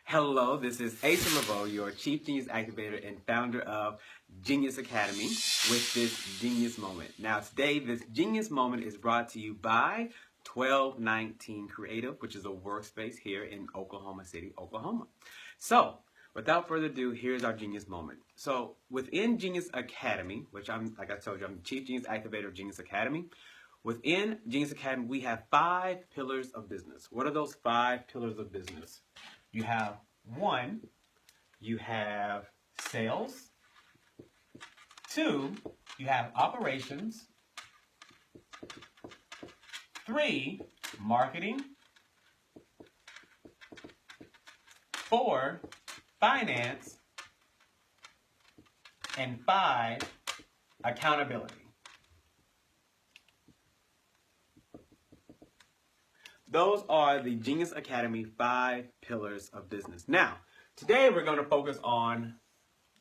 Hello, this is Asa Leveaux, your Chief Genius Activator and founder of Genius Academy with this Genius Moment. Now today, this Genius Moment is brought to you by 1219 Creative, which is a workspace here in Oklahoma City, Oklahoma. So, without further ado, here's our Genius Moment. So, within Genius Academy, which like I told you, I'm the Chief Genius Activator of Genius Academy. Within Genius Academy, we have 5 pillars of business. What are those 5 pillars of business? You have 1, you have sales. 2, you have operations. 3, marketing. 4, finance. And 5, accountability. Those are the Genius Academy 5 pillars of business. Now, today we're going to focus on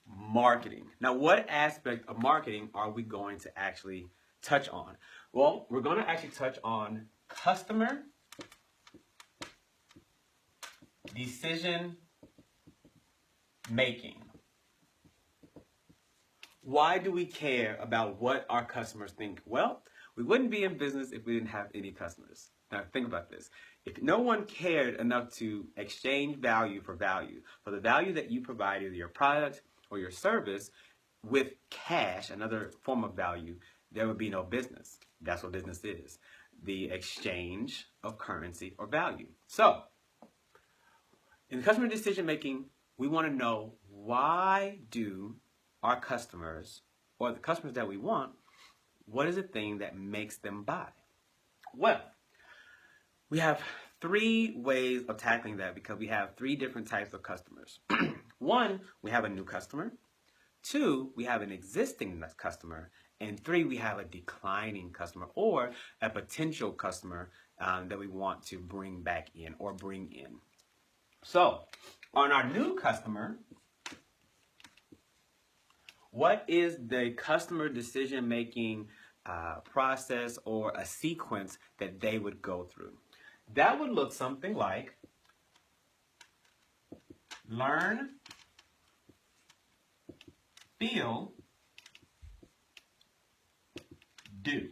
marketing. Now, what aspect of marketing are we going to actually touch on? Well, we're going to actually touch on customer decision making. Why do we care about what our customers think? Well, we wouldn't be in business if we didn't have any customers. Now think about this. If no one cared enough to exchange value, for the value that you provide, either your product or your service, with cash, another form of value, there would be no business. That's what business is. The exchange of currency or value. So, in customer decision making, we want to know, why do our customers, or the customers that we want, what is the thing that makes them buy? Well, we have 3 ways of tackling that, because we have 3 different types of customers. 1, we have a new customer. 2, we have an existing customer. And 3, we have a declining customer, or a potential customer that we want to bring back in or bring in. So, on our new customer, what is the customer decision-making process or a sequence that they would go through? That would look something like learn, feel, do.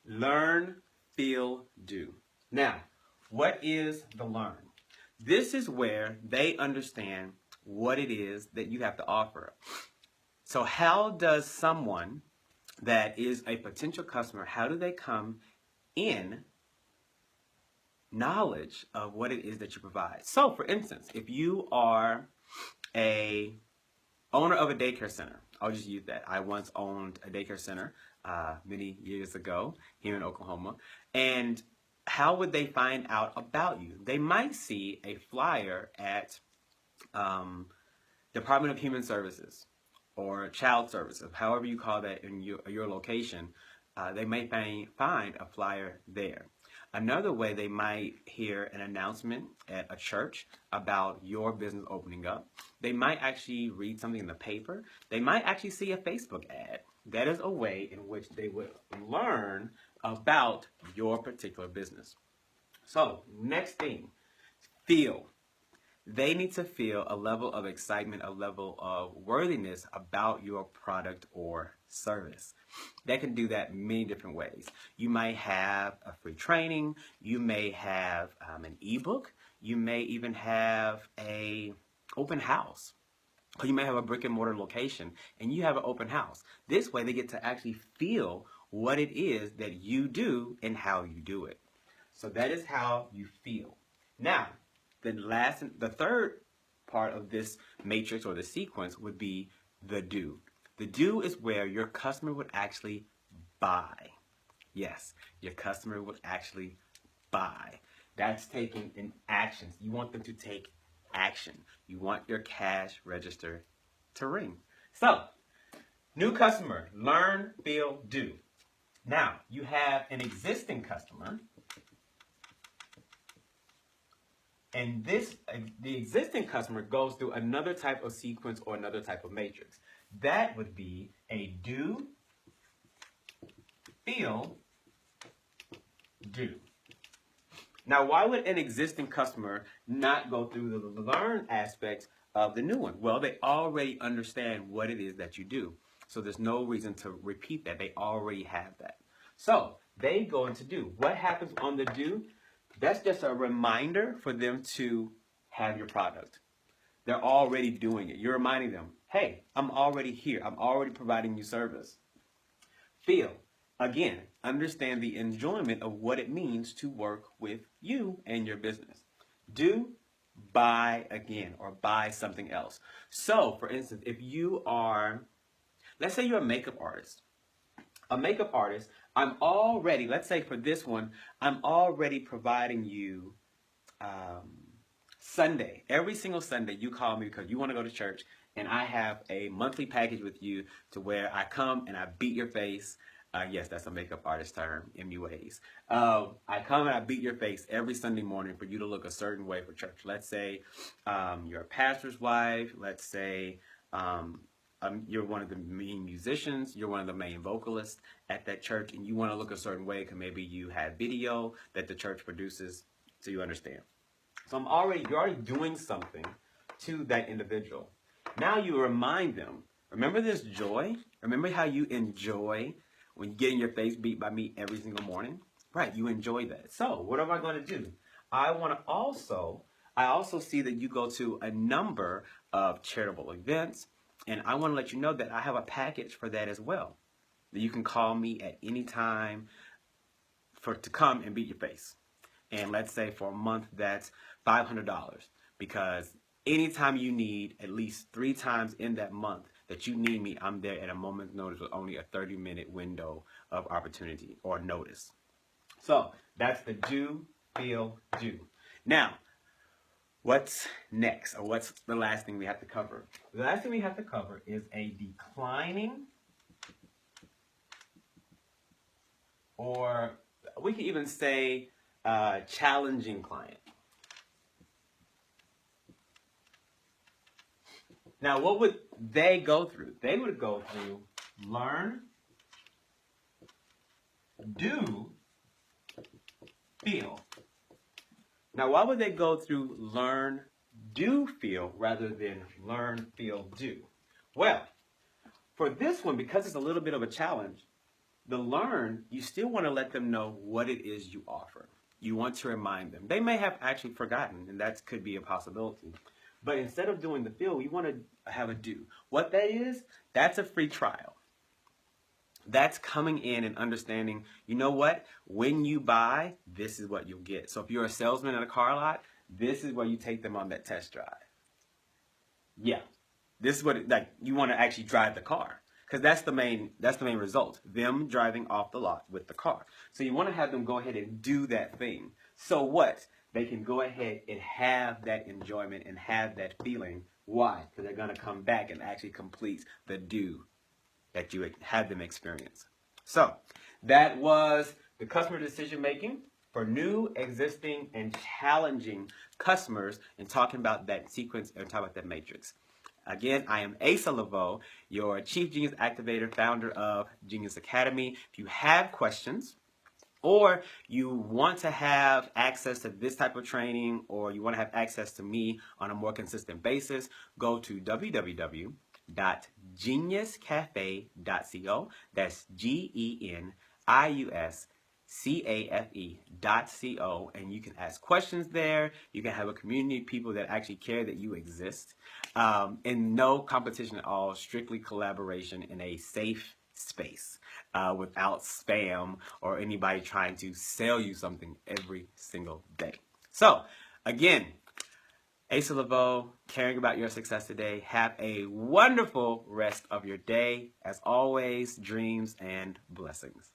Learn, feel, do. Now, what is the learn? This is where they understand what it is that you have to offer. So how does someone that is a potential customer, how do they come in knowledge of what it is that you provide? So for instance, if you are a owner of a daycare center, I'll just use that. I once owned a daycare center many years ago here in Oklahoma. And how would they find out about you? They might see a flyer at Department of Human Services or Child Services, however you call that in your location. They may find a flyer there. Another way, they might hear an announcement at a church about your business opening up. They might actually read something in the paper. They might actually see a Facebook ad. That is a way in which they would learn about your particular business. So, next thing, feel. They need to feel a level of excitement, a level of worthiness about your product or service. They can do that many different ways. You might have a free training. You may have an ebook. You may even have an open house. Or you may have a brick and mortar location and you have an open house. This way they get to actually feel what it is that you do and how you do it. So that is how you feel. Now, the third part of this matrix or the sequence would be the do. The do is where your customer would actually buy. Yes, your customer would actually buy. That's taking an action. You want them to take action. You want your cash register to ring. So, new customer, learn, feel, do. Now, you have an existing customer. And the existing customer goes through another type of sequence or another type of matrix. That would be a do, feel, do. Now, why would an existing customer not go through the learn aspects of the new one? Well, they already understand what it is that you do. So there's no reason to repeat that. They already have that. So they go into do. What happens on the do? That's just a reminder for them to have your product. They're already doing it. You're reminding them, hey, I'm already here. I'm already providing you service. Feel. Again, understand the enjoyment of what it means to work with you and your business. Do, buy again, or buy something else. So, for instance, if you are, let's say you're a makeup artist. A makeup artist, I'm already, let's say for this one, I'm already providing you Sunday. Every single Sunday you call me because you want to go to church, and I have a monthly package with you to where I come and I beat your face. Yes, that's a makeup artist term, MUAs. I come and I beat your face every Sunday morning for you to look a certain way for church. Let's say you're a pastor's wife. Let's say you're one of the main musicians. You're one of the main vocalists at that church, and you want to look a certain way because maybe you have video that the church produces, so you understand. So you're already doing something to that individual. Now you remind them, remember this joy? Remember how you enjoy when you get in your face beat by me every single morning? Right, you enjoy that. So what am I going to do? I also see that you go to a number of charitable events, and I want to let you know that I have a package for that as well. That you can call me at any time to come and beat your face. And let's say for a month that's $500, because anytime you need, at least 3 times in that month that you need me, I'm there at a moment's notice with only a 30-minute window of opportunity or notice. So that's the do, feel, do. Now, what's next, or what's the last thing we have to cover? The last thing we have to cover is a declining, or we could even say challenging client. Now, what would they go through? They would go through learn, do, feel. Now, why would they go through learn, do, feel, rather than learn, feel, do? Well, for this one, because it's a little bit of a challenge, the learn, you still want to let them know what it is you offer. You want to remind them. They may have actually forgotten, and that could be a possibility. But instead of doing the feel, you want to have a do. What that is, that's a free trial. That's coming in and understanding, you know what? When you buy, this is what you'll get. So if you're a salesman at a car lot, this is where you take them on that test drive. Yeah. This is what you want to actually drive the car. Because that's the main result. Them driving off the lot with the car. So you want to have them go ahead and do that thing. So what? They can go ahead and have that enjoyment and have that feeling. Why? Because they're going to come back and actually complete the do that you had them experience. So that was the customer decision making for new, existing, and challenging customers, and talking about that sequence and talking about that matrix. Again, I am Asa Leveaux, your Chief Genius Activator, founder of Genius Academy. If you have questions, or you want to have access to this type of training, or you want to have access to me on a more consistent basis, go to www.geniuscafe.co. That's GENIUSCAFE.co, and you can ask questions there. You can have a community of people that actually care that you exist. And no competition at all, strictly collaboration in a safe space, without spam or anybody trying to sell you something every single day. So again, Asa Leveaux, caring about your success today. Have a wonderful rest of your day. As always, dreams and blessings.